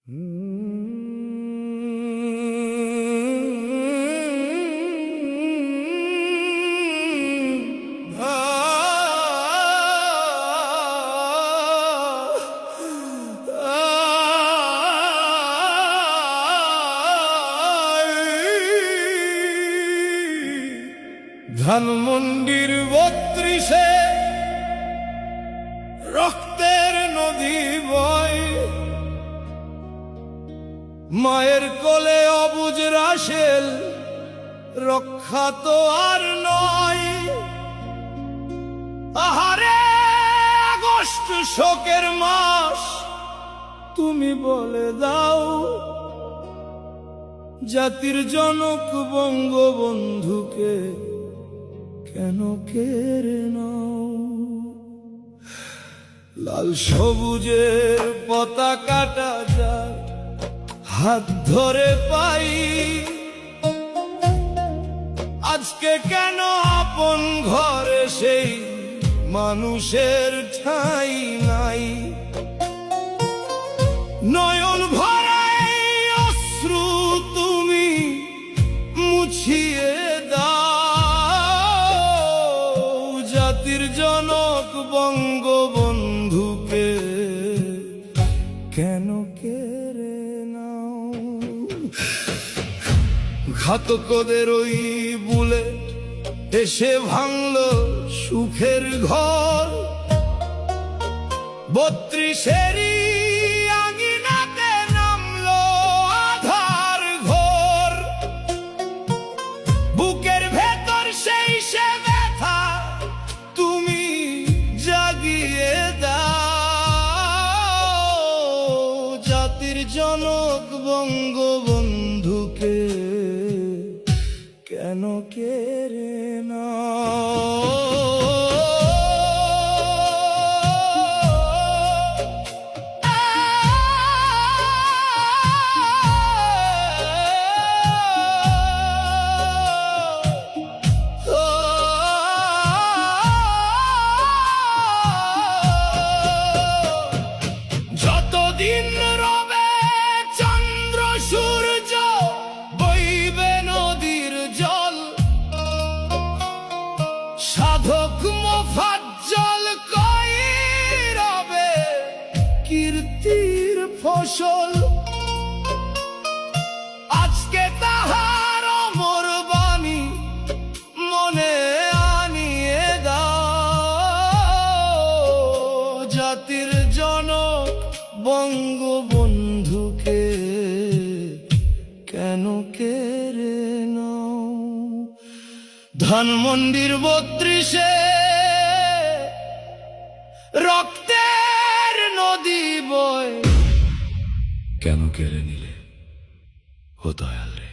ধানমন্ডির ৩২-এ রক্তের নদী বয়, মায়ের কোলে অবুঝ রাসেল রক্ষা তো আর নয়। আহারে আগস্ট শোকের মাস, তুমি বলে দাও জাতির জনক বঙ্গবন্ধুকে কেন কেড়ে নাও? লাল সবুজের পতাকাটা যার হাত ধরে পাই, আজকে কেন আপন ঘরে সেই মানুষের ঠাঁই নাই? নয়ন ভরাই অশ্রু তুমি মুছিয়ে দাও, জাতির জনক বঙ্গবন্ধুকে কেন কেড়ে নাও? ঘাতকদের ওই বুলেট এসে ভাঙলো সুখের ঘর, ৩২-এরই আঙিনাতে নামলো আধার ঘোর। বুকের ভেতর সেই সে ব্যথা তুমি জাগিয়ে দাও, জাতির জনক বঙ্গবন্ধুকে কেন কেড়ে নাও? যতদিন রবে চন্দ্র সূর্য বইবে নদীর জল, সাধক মোফাজ্জল কই রবে কীর্তির ফসল। আজকে তাহার অমর বাণী মনে আনিয়ে দাও, জাতির জনক বঙ্গবন্ধুকে কেন কেড়ে নাও? ধানমন্ডির ৩২-এ রক্তের নদী বয়, কেন কেড়ে নিলে ও দয়াল রে?